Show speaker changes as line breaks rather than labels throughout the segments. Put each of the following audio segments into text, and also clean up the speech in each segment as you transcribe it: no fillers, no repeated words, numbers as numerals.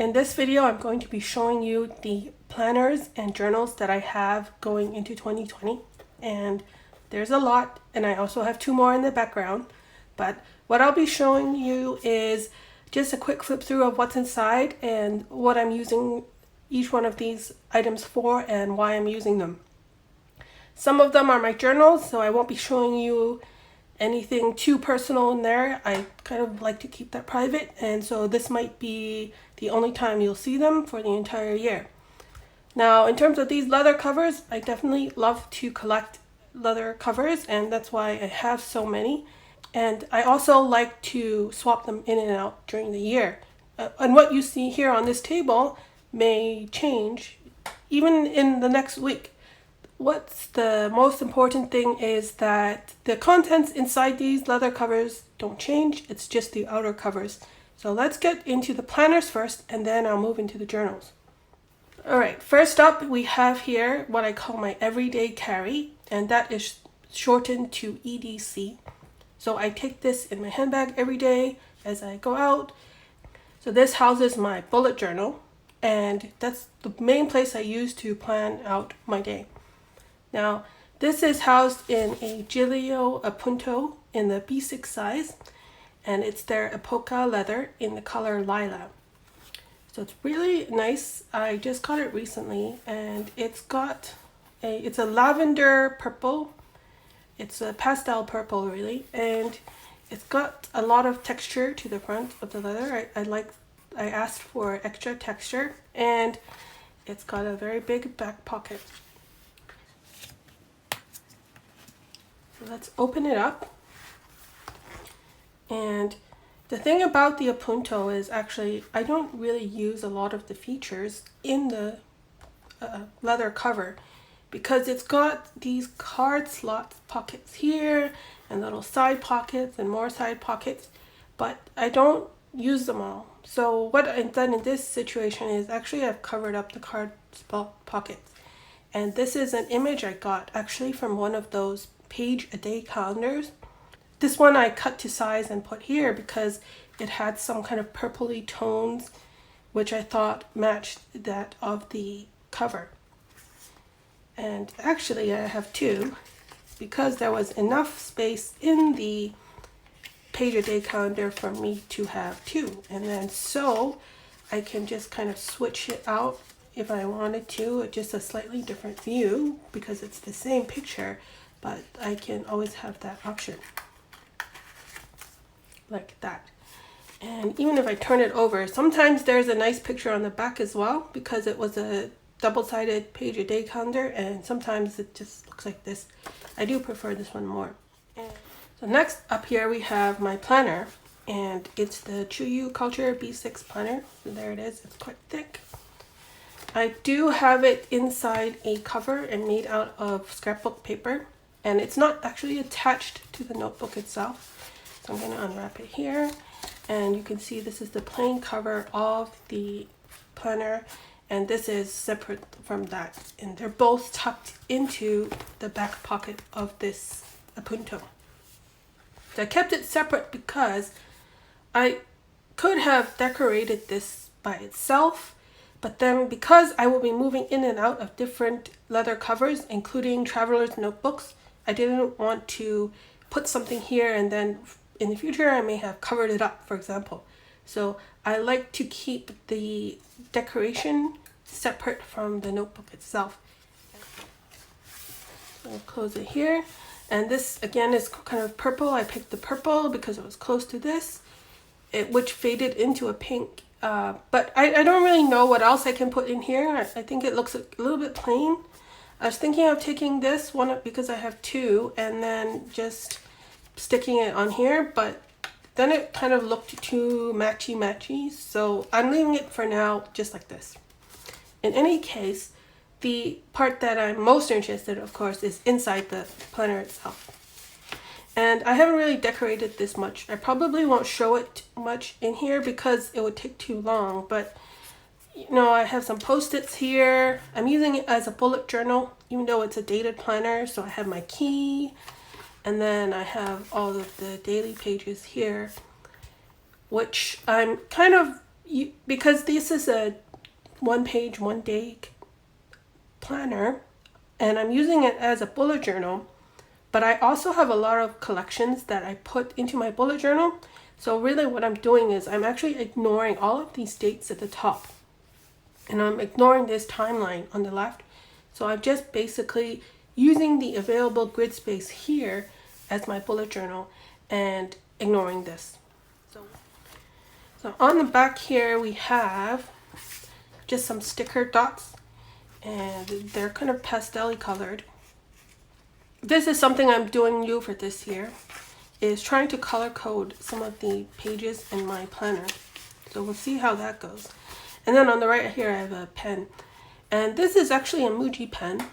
In this video, I'm going to be showing you the planners and journals that I have going into 2020. And there's a lot, and I also have two more in the background. But what I'll be showing you is just a quick flip through of what's inside and what I'm using each one of these items for and why I'm using them. Some of them are my journals, so I won't be showing you anything too personal in there. I kind of like to keep that private, and so this might be the only time you'll see them for the entire year. Now, in terms of these leather covers, I definitely love to collect leather covers, and that's why I have so many. And I also like to swap them in and out during the year. And what you see here on this table may change even in the next week. What's the most important thing is that the contents inside these leather covers don't change. It's just the outer covers. So let's get into the planners first, and then I'll move into the journals. All right, first up we have here what I call my everyday carry, and that is shortened to EDC. So I take this in my handbag every day as I go out. So this houses my bullet journal, and that's the main place I use to plan out my day. Now, this is housed in a Giglio Appunto in the B6 size, and it's their Epoca leather in the color lilac. So it's really nice. I just got it recently, and it's a lavender purple. It's a pastel purple, really, and it's got a lot of texture to the front of the leather. I asked for extra texture, and it's got a very big back pocket. So let's open it up. And the thing about the Appunto is actually I don't really use a lot of the features in the leather cover, because it's got these card slot pockets here and little side pockets and more side pockets, but I don't use them all. So what I've done in this situation is actually I've covered up the card slot pockets. And this is an image I got actually from one of those page a day calendars. This one I cut to size and put here because it had some kind of purpley tones which I thought matched that of the cover. And actually I have two because there was enough space in the page a day calendar for me to have two, and then so I can just kind of switch it out if I wanted to, just a slightly different view because it's the same picture, but I can always have that option like that. And even if I turn it over, sometimes there's a nice picture on the back as well because it was a double-sided page a day calendar, and sometimes it just looks like this. I do prefer this one more. So next up here we have my planner, and it's the Chuyu Culture B6 planner. So there it is. It's quite thick. I do have it inside a cover and made out of scrapbook paper, and it's not actually attached to the notebook itself. So I'm going to unwrap it here, and you can see this is the plain cover of the planner, and this is separate from that, and they're both tucked into the back pocket of this Appunto. So I kept it separate because I could have decorated this by itself, but then because I will be moving in and out of different leather covers, including traveler's notebooks, I didn't want to put something here and then in the future I may have covered it up, for example. So I like to keep the decoration separate from the notebook itself. So I'll close it here. And this again is kind of purple. I picked the purple because it was close to this, which faded into a pink. But I don't really know what else I can put in here. I think it looks a little bit plain. I was thinking of taking this one up because I have two and then just sticking it on here, but then it kind of looked too matchy-matchy. So I'm leaving it for now just like this. In any case, the part that I'm most interested in, of course, is inside the planner itself. And I haven't really decorated this much. I probably won't show it much in here because it would take too long, but you know, I have some post-its here. I'm using it as a bullet journal, even though it's a dated planner. So I have my key, and then I have all of the daily pages here, which I'm kind of because this is a 1-page, 1-day planner, and I'm using it as a bullet journal, but I also have a lot of collections that I put into my bullet journal. So really what I'm doing is I'm actually ignoring all of these dates at the top, and I'm ignoring this timeline on the left. So I'm just basically using the available grid space here as my bullet journal and ignoring this. So on the back here we have just some sticker dots, and they're kind of pastel-y colored. This is something I'm doing new for this year, is trying to color code some of the pages in my planner. So we'll see how that goes. And then on the right here I have a pen, and this is actually a Muji pen.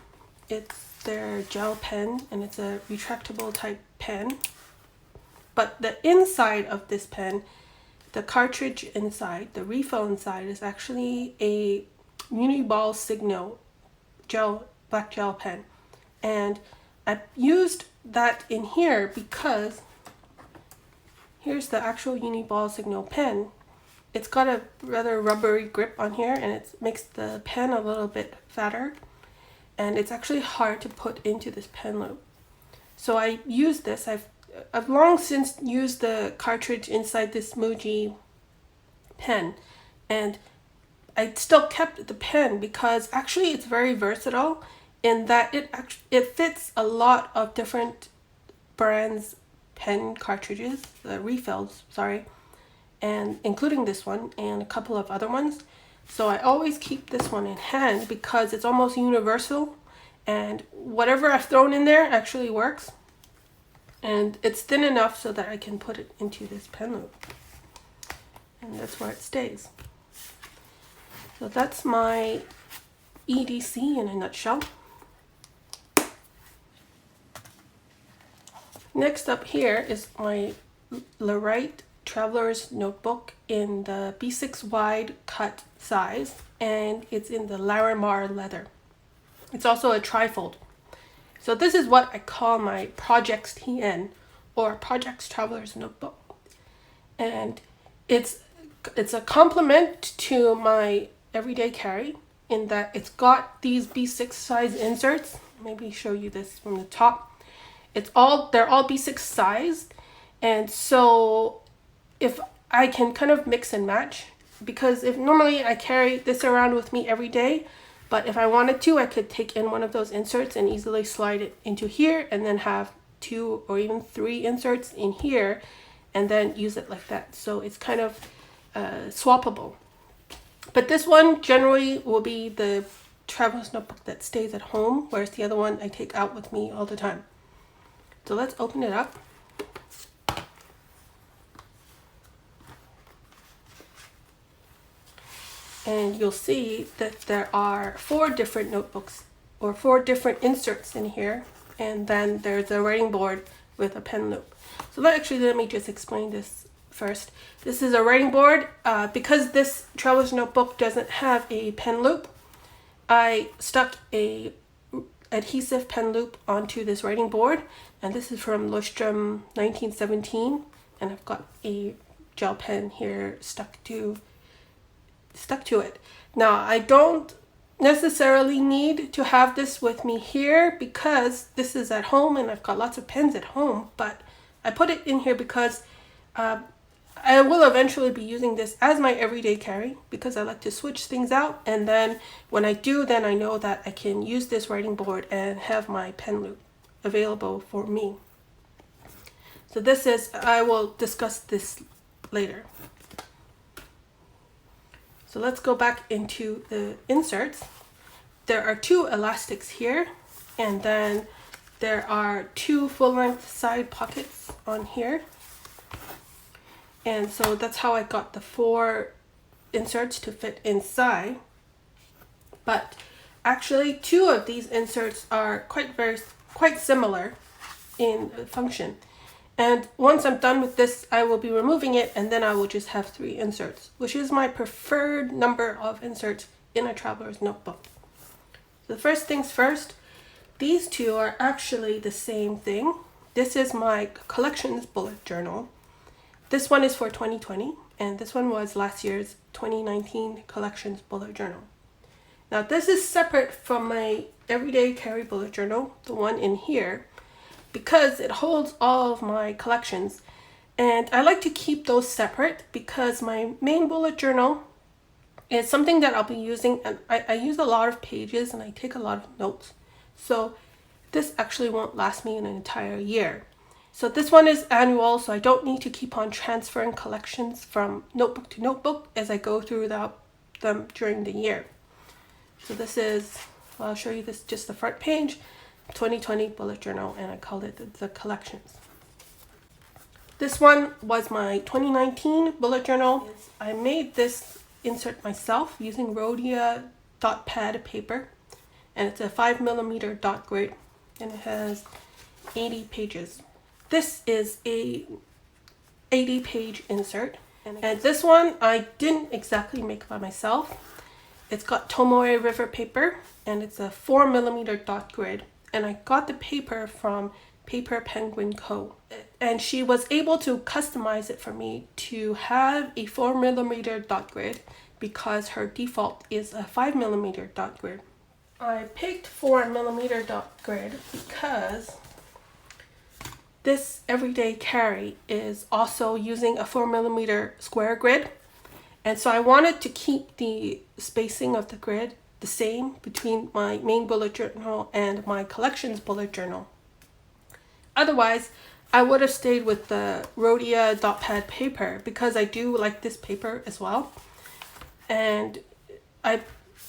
It's their gel pen, and it's a retractable type pen. But the inside of this pen, the cartridge inside, the refill inside, is actually a Uniball Signal black gel pen. And I used that in here because here's the actual Uniball Signal pen. It's got a rather rubbery grip on here, and it makes the pen a little bit fatter, and it's actually hard to put into this pen loop. So I used this. I've long since used the cartridge inside this Muji pen, and I still kept the pen because actually it's very versatile in that it fits a lot of different brands pen cartridges, refills, sorry, and including this one and a couple of other ones. So I always keep this one in hand because it's almost universal, and whatever I've thrown in there actually works. And it's thin enough so that I can put it into this pen loop, and that's where it stays. So that's my EDC in a nutshell. Next up here is my Lorite Traveler's Notebook in the B6 wide cut size, and it's in the Larimar leather. It's also a trifold. So this is what I call my Projects TN, or Projects Traveler's Notebook. And it's a complement to my everyday carry in that it's got these B6 size inserts. Maybe show you this from the top. They're all B6 sized, and so if I can kind of mix and match, because if normally I carry this around with me every day, but if I wanted to, I could take in one of those inserts and easily slide it into here, and then have 2 or even 3 inserts in here, and then use it like that. So it's kind of swappable. But this one generally will be the traveler's notebook that stays at home, whereas the other one I take out with me all the time. So let's open it up. And you'll see that there are 4 different notebooks, or 4 different inserts in here, and then there's a writing board with a pen loop. So let me just explain this first. This is a writing board. Because this traveler's notebook doesn't have a pen loop, I stuck a adhesive pen loop onto this writing board, and this is from Lustrum 1917, and I've got a gel pen here stuck to it. Now I don't necessarily need to have this with me here because this is at home and I've got lots of pens at home, but I put it in here because I will eventually be using this as my everyday carry, because I like to switch things out, and then when I do, then I know that I can use this writing board and have my pen loop available for me. So I will discuss this later. So let's go back into the inserts. There are 2 elastics here, and then there are 2 full-length side pockets on here. And so that's how I got the 4 inserts to fit inside. But actually 2 of these inserts are quite similar in function. And once I'm done with this, I will be removing it, and then I will just have 3 inserts, which is my preferred number of inserts in a traveler's notebook. So first things first, these 2 are actually the same thing. This is my collections bullet journal. This one is for 2020, and this one was last year's 2019 collections bullet journal. Now this is separate from my everyday carry bullet journal, the one in here, because it holds all of my collections, and I like to keep those separate because my main bullet journal is something that I'll be using, and I use a lot of pages and I take a lot of notes, so this actually won't last me an entire year. So this one is annual, so I don't need to keep on transferring collections from notebook to notebook as I go through them during the year. So this is, well, I'll show you this, just the front page, 2020 bullet journal, and I called it the collections. This one was my 2019 bullet journal. I made this insert myself using Rhodia dot pad paper, and it's a 5mm dot grid, and it has 80 pages. This is a 80-page insert, and this one I didn't exactly make by myself. It's got Tomoe River paper, and it's a 4mm dot grid, and I got the paper from Paper Penguin Co. And she was able to customize it for me to have a 4mm dot grid because her default is a 5mm dot grid. I picked 4mm dot grid because this everyday carry is also using a 4mm square grid, and so I wanted to keep the spacing of the grid the same between my main bullet journal and my collections bullet journal. Otherwise, I would have stayed with the Rhodia dot pad paper because I do like this paper as well, and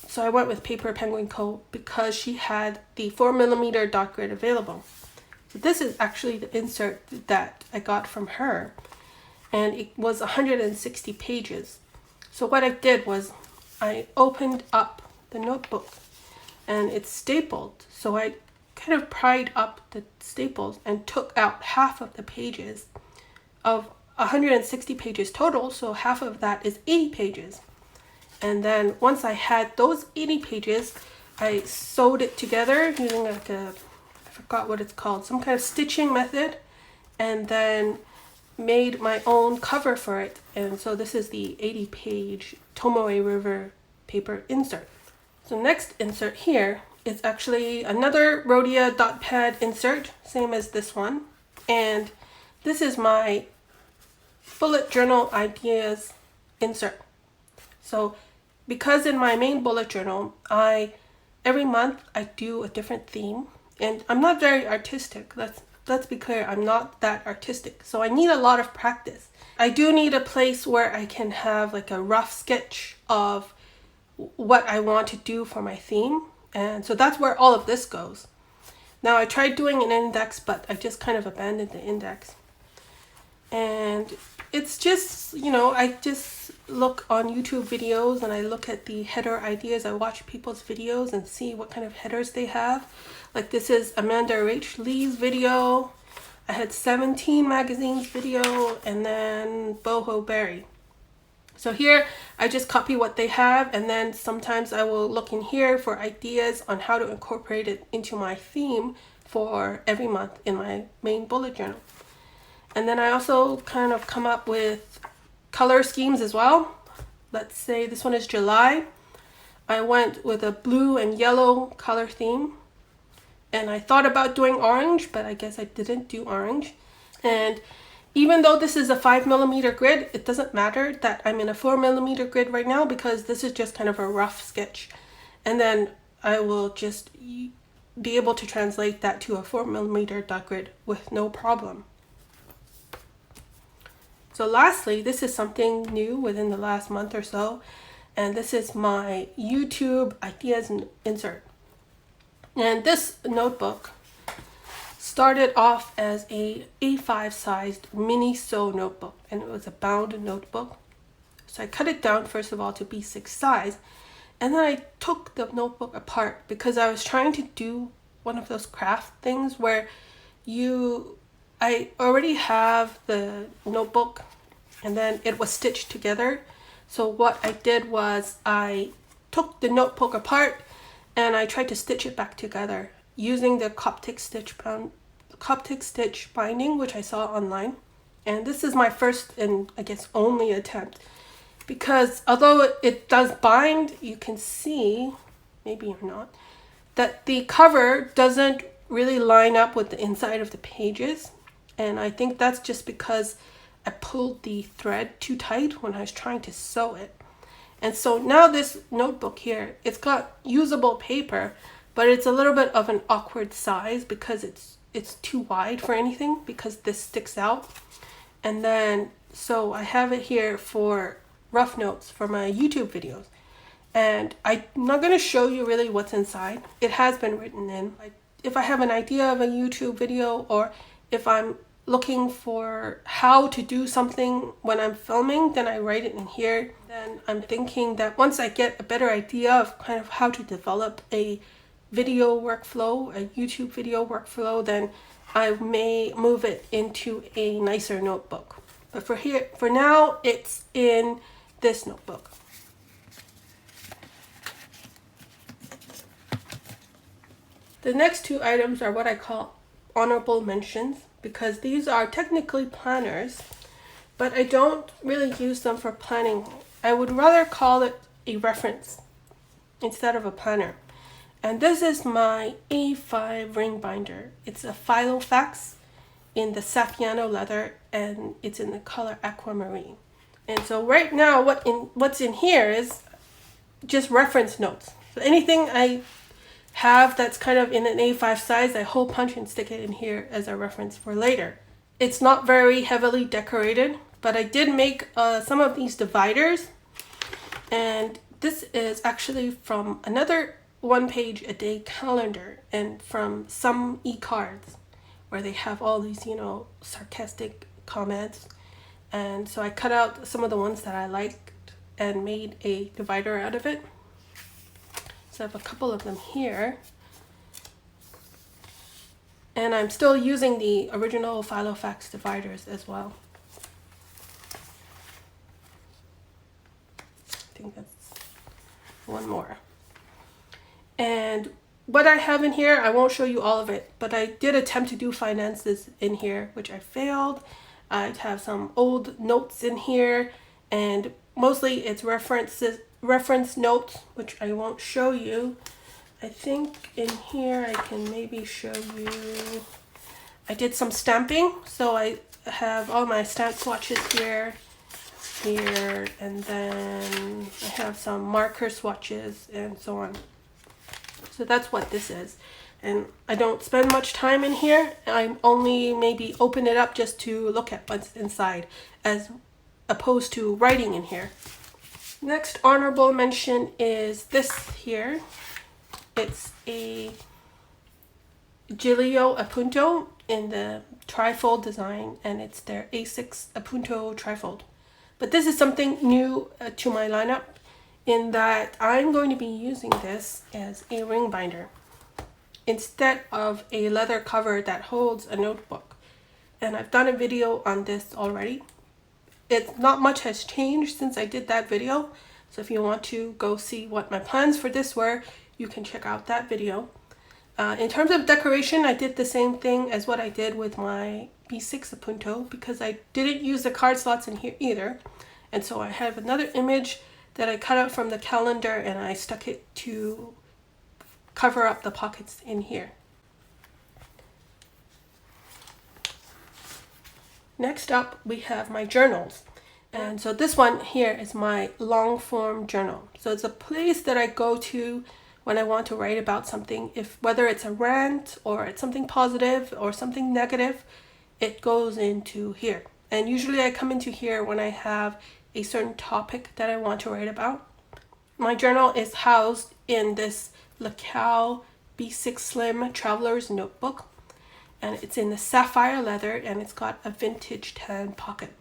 so I went with Paper Penguin Co. because she had the 4mm dot grid available. So this is actually the insert that I got from her, and it was 160 pages. So what I did was I opened up the notebook and it's stapled. So I kind of pried up the staples and took out half of the pages of 160 pages total. So half of that is 80 pages. And then once I had those 80 pages, I sewed it together using like I forgot what it's called, some kind of stitching method, and then made my own cover for it. And so this is the 80-page Tomoe River paper insert. So next insert here is actually another Rhodia dot pad insert, same as this one, and this is my bullet journal ideas insert. So because in my main bullet journal, every month I do a different theme, and I'm not very artistic. Let's be clear, I'm not that artistic. So I need a lot of practice. I do need a place where I can have like a rough sketch of what I want to do for my theme. And so that's where all of this goes. Now I tried doing an index, but I just kind of abandoned the index. And it's just, I just look on YouTube videos and I look at the header ideas. I watch people's videos and see what kind of headers they have. Like this is Amanda Rach Lee's video. I had 17 Magazine's video, and then Boho Berry. So here I just copy what they have, and then sometimes I will look in here for ideas on how to incorporate it into my theme for every month in my main bullet journal. And then I also kind of come up with color schemes as well. Let's say this one is July. I went with a blue and yellow color theme. And I thought about doing orange, but I guess I didn't do orange. And even though this is a 5mm grid, it doesn't matter that I'm in a 4mm grid right now because this is just kind of a rough sketch. And then I will just be able to translate that to a 4mm dot grid with no problem. So lastly, this is something new within the last month or so, and this is my YouTube ideas insert. And this notebook started off as a A5 sized mini sew notebook, and it was a bound notebook. So I cut it down first of all to B6 size, and then I took the notebook apart because I was trying to do one of those craft things where I already have the notebook and then it was stitched together. So what I did was I took the notebook apart and I tried to stitch it back together using the Coptic stitch binding, which I saw online. And this is my first and I guess only attempt, because although it does bind, you can see, maybe or not, that the cover doesn't really line up with the inside of the pages. And I think that's just because I pulled the thread too tight when I was trying to sew it. And so now this notebook here, it's got usable paper, but it's a little bit of an awkward size because it's too wide for anything, because this sticks out. And then, so I have it here for rough notes for my YouTube videos. And I'm not going to show you really what's inside. It has been written in. If I have an idea of a YouTube video, or if I'm looking for how to do something when I'm filming, then I write it in here. Then I'm thinking that once I get a better idea of kind of how to develop a video workflow, a YouTube video workflow, then I may move it into a nicer notebook. But for now, it's in this notebook. The next two items are what I call honorable mentions, because these are technically planners, but I don't really use them for planning. I would rather call it a reference instead of a planner. And this is my A5 ring binder. It's a Filofax in the Saffiano leather, and it's in the color aquamarine. And so right now what's in here is just reference notes. So anything I have that's kind of in an A5 size, I hole punch and stick it in here as a reference for later. It's not very heavily decorated, but I did make some of these dividers, and this is actually from another one page a day calendar and from some e-cards where they have all these, sarcastic comments. And so I cut out some of the ones that I liked and made a divider out of it. So I have a couple of them here. And I'm still using the original Filofax dividers as well. I think that's one more. And what I have in here, I won't show you all of it, but I did attempt to do finances in here, which I failed. I have some old notes in here, and mostly it's reference notes, which I won't show you. I think in here I can maybe show you. I did some stamping, so I have all my stamp swatches here, and then I have some marker swatches and so on. So that's what this is. And I don't spend much time in here. I only maybe open it up just to look at what's inside, as opposed to writing in here. Next honorable mention is this here. It's a Giglio Appunto in the trifold design, and it's their A6 Appunto trifold. But this is something new to my lineup, in that I'm going to be using this as a ring binder instead of a leather cover that holds a notebook. And I've done a video on this already. Not much has changed since I did that video, so if you want to go see what my plans for this were, you can check out that video. In terms of decoration, I did the same thing as what I did with my B6 Appunto, because I didn't use the card slots in here either. And so I have another image that I cut out from the calendar, and I stuck it to cover up the pockets in here. Next up, we have my journals. And so this one here is my long form journal. So it's a place that I go to when I want to write about something. Whether it's a rant or it's something positive or something negative, it goes into here. And usually I come into here when I have a certain topic that I want to write about. My journal is housed in this Lacao B6 Slim Traveler's Notebook, and it's in the sapphire leather, and it's got a vintage tan pocket.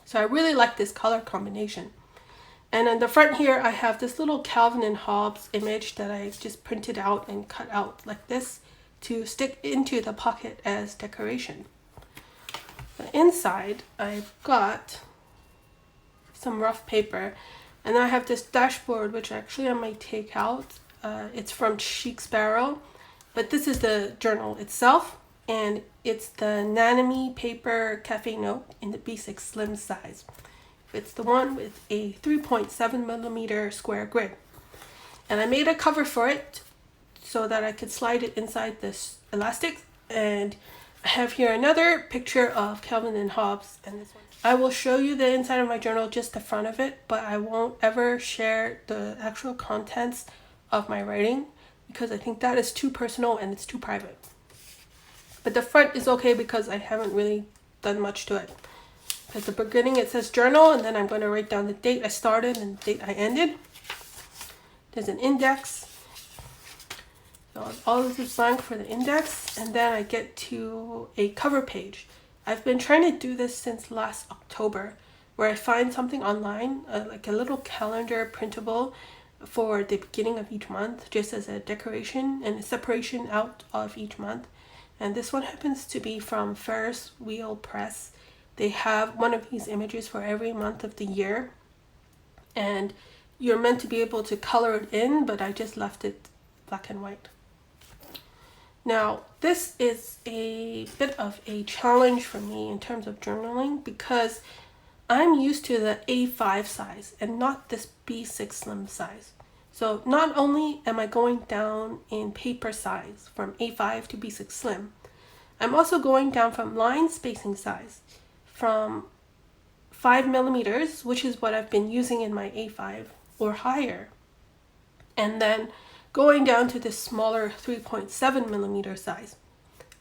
So I really like this color combination. And on the front here, I have this little Calvin and Hobbes image that I just printed out and cut out like this to stick into the pocket as decoration. The inside, I've got some rough paper, and I have this dashboard, which actually I might take out. It's from Chic Sparrow, but this is the journal itself, and it's the Nanami Paper Cafe Note in the B6 Slim size. It's the one with a 3.7 millimeter square grid. And I made a cover for it so that I could slide it inside this elastic. And I have here another picture of Calvin and Hobbes and this one. I will show you the inside of my journal, just the front of it, but I won't ever share the actual contents of my writing because I think that is too personal and it's too private. But the front is okay because I haven't really done much to it. At the beginning it says journal, and then I'm going to write down the date I started and the date I ended. There's an index. So all of this blank for the index, and then I get to a cover page. I've been trying to do this since last October, where I find something online, like a little calendar printable for the beginning of each month, just as a decoration and a separation out of each month. And this one happens to be from Ferris Wheel Press. They have one of these images for every month of the year, and you're meant to be able to color it in, but I just left it black and white. Now, this is a bit of a challenge for me in terms of journaling because I'm used to the A5 size and not this B6 Slim size. So not only am I going down in paper size from A5 to B6 Slim, I'm also going down from line spacing size from 5 millimeters, which is what I've been using in my A5 or higher, and then going down to this smaller 3.7 millimeter size.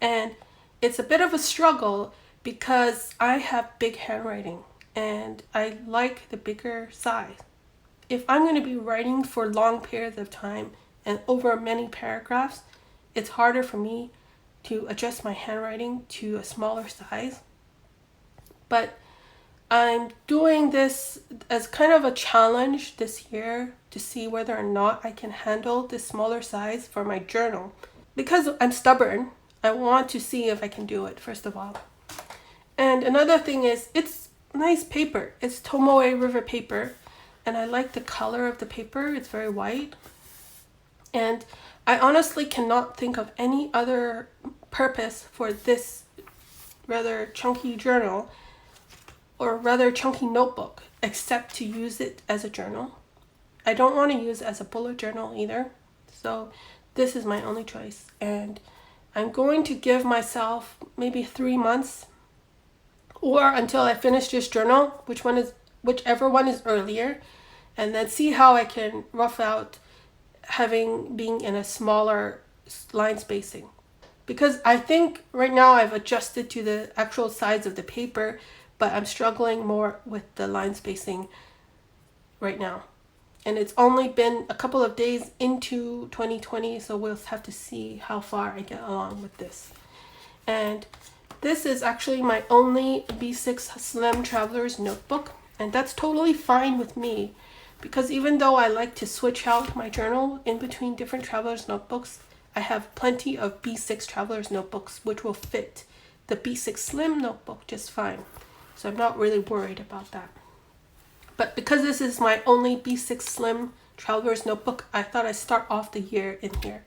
And it's a bit of a struggle because I have big handwriting and I like the bigger size. If I'm going to be writing for long periods of time and over many paragraphs, it's harder for me to adjust my handwriting to a smaller size. But I'm doing this as kind of a challenge this year to see whether or not I can handle this smaller size for my journal. Because I'm stubborn, I want to see if I can do it, first of all. And another thing is, it's nice paper. It's Tomoe River paper, and I like the color of the paper. It's very white. And I honestly cannot think of any other purpose for this rather chunky journal or rather chunky notebook except to use it as a journal. I don't want to use it as a bullet journal either. So this is my only choice. And I'm going to give myself maybe 3 months or until I finish this journal, whichever one is earlier, and then see how I can rough out being in a smaller line spacing. Because I think right now I've adjusted to the actual size of the paper, but I'm struggling more with the line spacing right now. And it's only been a couple of days into 2020, so we'll have to see how far I get along with this. And this is actually my only B6 Slim Traveler's Notebook, and that's totally fine with me, because even though I like to switch out my journal in between different Traveler's Notebooks, I have plenty of B6 Traveler's Notebooks which will fit the B6 Slim Notebook just fine. So I'm not really worried about that. But because this is my only B6 Slim Traveler's Notebook, I thought I'd start off the year in here.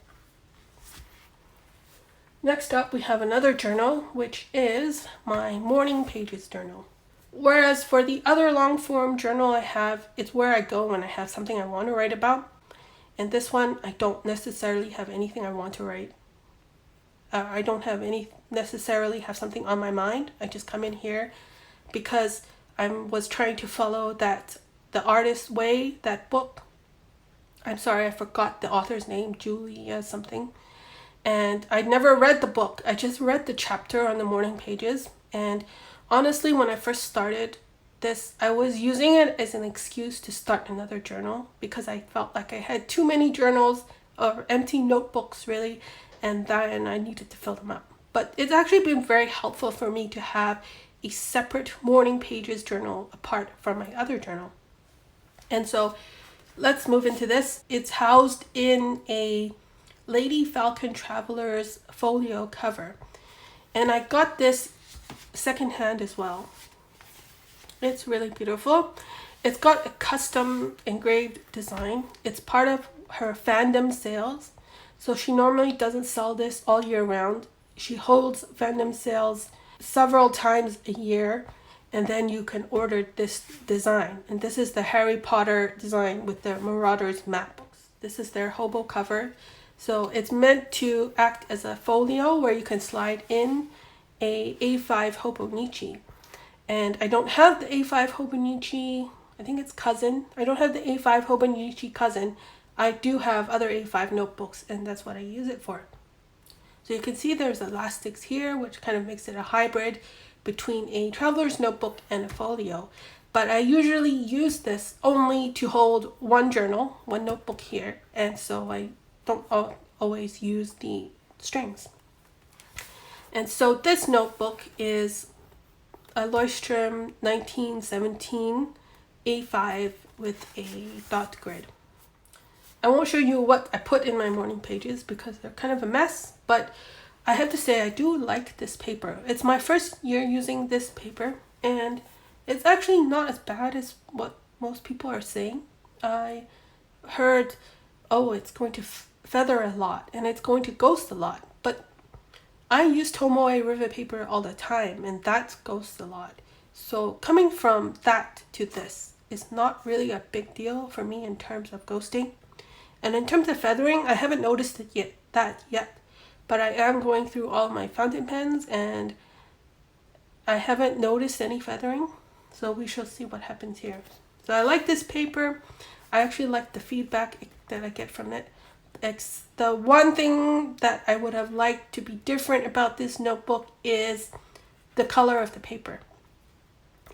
Next up, we have another journal, which is my morning pages journal. Whereas for the other long form journal I have, it's where I go when I have something I want to write about. And this one, I don't necessarily have anything I want to write. I don't necessarily have something on my mind. I just come in here because I was trying to follow The Artist's Way, that book. I'm sorry, I forgot the author's name, Julia something. And I'd never read the book. I just read the chapter on the morning pages. And honestly, when I first started this, I was using it as an excuse to start another journal because I felt like I had too many journals or empty notebooks really, and I needed to fill them up. But it's actually been very helpful for me to have a separate morning pages journal apart from my other journal. And so let's move into this. It's housed in a Lady Falcon Traveler's folio cover. And I got this secondhand as well. It's really beautiful. It's got a custom engraved design. It's part of her fandom sales. So she normally doesn't sell this all year round. she holds fandom sales several times a year, and then you can order this design. And this is the Harry Potter design with the Marauders map books. This is their hobo cover. So it's meant to act as a folio where you can slide in a A5 Hobonichi. And I don't have the A5 Hobonichi, I think it's cousin. I don't have the A5 Hobonichi cousin. I do have other A5 notebooks, and that's what I use it for. So you can see there's elastics here, which kind of makes it a hybrid between a traveler's notebook and a folio. But I usually use this only to hold one journal, one notebook here, and so I don't always use the strings. And so this notebook is a Leuchtturm 1917 A5 with a dot grid. I won't show you what I put in my morning pages because they're kind of a mess, but I have to say I do like this paper. It's my first year using this paper, and it's actually not as bad as what most people are saying. I heard, oh, it's going to feather a lot and it's going to ghost a lot, but I use Tomoe rivet paper all the time, and that ghosts a lot. So coming from that to this is not really a big deal for me in terms of ghosting. And in terms of feathering, I haven't noticed it yet, but I am going through all my fountain pens and I haven't noticed any feathering, so we shall see what happens here. So I like this paper. I actually like the feedback that I get from it. It's the one thing that I would have liked to be different about this notebook is the color of the paper.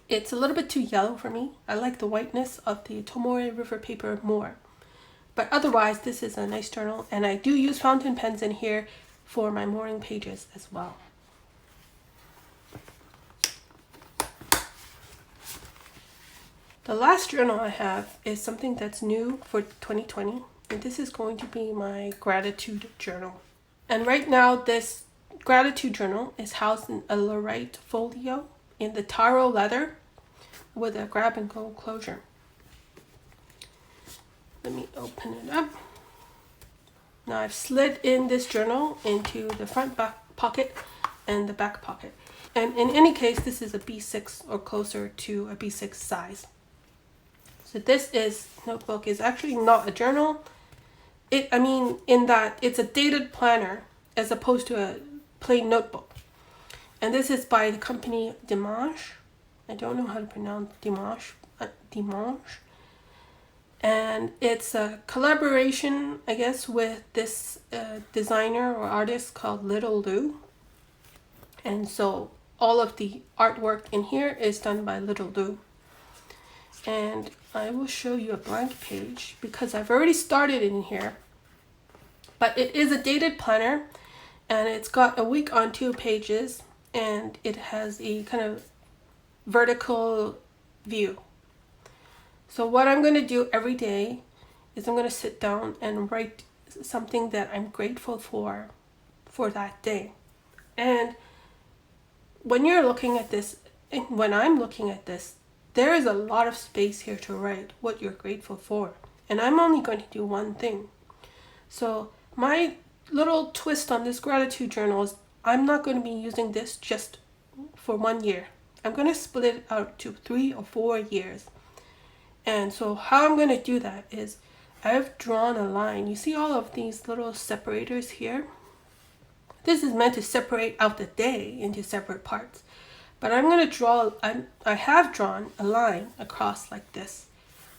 It's a little bit too yellow for me. I like the whiteness of the Tomoe river paper more. But otherwise, this is a nice journal, and I do use fountain pens in here for my morning pages as well. The last journal I have is something that's new for 2020, and this is going to be my gratitude journal. And right now, this gratitude journal is housed in a Lorite folio in the taro leather with a grab-and-go closure. Let me open it up. Now I've slid in this journal into the front back pocket and the back pocket. And in any case, this is a B6 or closer to a B6 size. So this notebook is actually not a journal. In that it's a dated planner as opposed to a plain notebook. And this is by the company Dimanche. I don't know how to pronounce Dimanche. And it's a collaboration, I guess, with this designer or artist called Little Lou. And so all of the artwork in here is done by Little Lou. And I will show you a blank page because I've already started in here. But it is a dated planner, and it's got a week on 2 pages, and it has a kind of vertical view. So what I'm going to do every day is I'm going to sit down and write something that I'm grateful for that day. And when you're looking at this, and when I'm looking at this, there is a lot of space here to write what you're grateful for. And I'm only going to do one thing. So my little twist on this gratitude journal is I'm not going to be using this just for 1 year. I'm going to split it out to 3 or 4 years. And so how I'm going to do that is I've drawn a line. You see all of these little separators here? This is meant to separate out the day into separate parts. But I'm going to draw, I have drawn a line across like this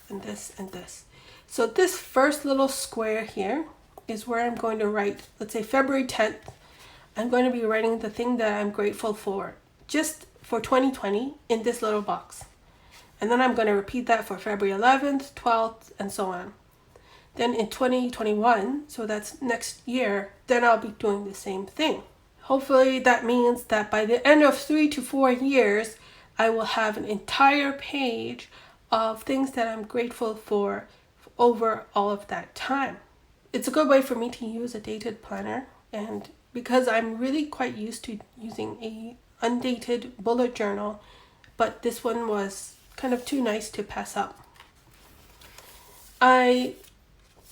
and this and this. So this first little square here is where I'm going to write, let's say February 10th. I'm going to be writing the thing that I'm grateful for just for 2020 in this little box. And then I'm going to repeat that for February 11th, 12th, and so on. Then in 2021, so that's next year, then I'll be doing the same thing. Hopefully that means that by the end of 3 to 4 years, I will have an entire page of things that I'm grateful for over all of that time. It's a good way for me to use a dated planner, and because I'm really quite used to using a undated bullet journal, but this one was kind of too nice to pass up. I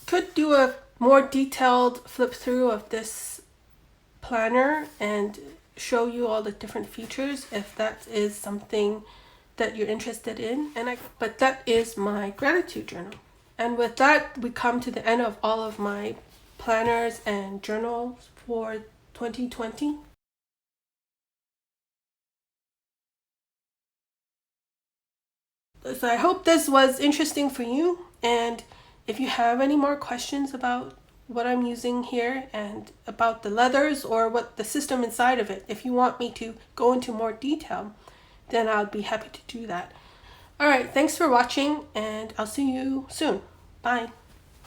could do a more detailed flip through of this planner and show you all the different features if that is something that you're interested in. But that is my gratitude journal. And with that, we come to the end of all of my planners and journals for 2020. So I hope this was interesting for you, and if you have any more questions about what I'm using here and about the leathers or what the system inside of it, if you want me to go into more detail, then I'll be happy to do that. Alright, thanks for watching, and I'll see you soon. Bye.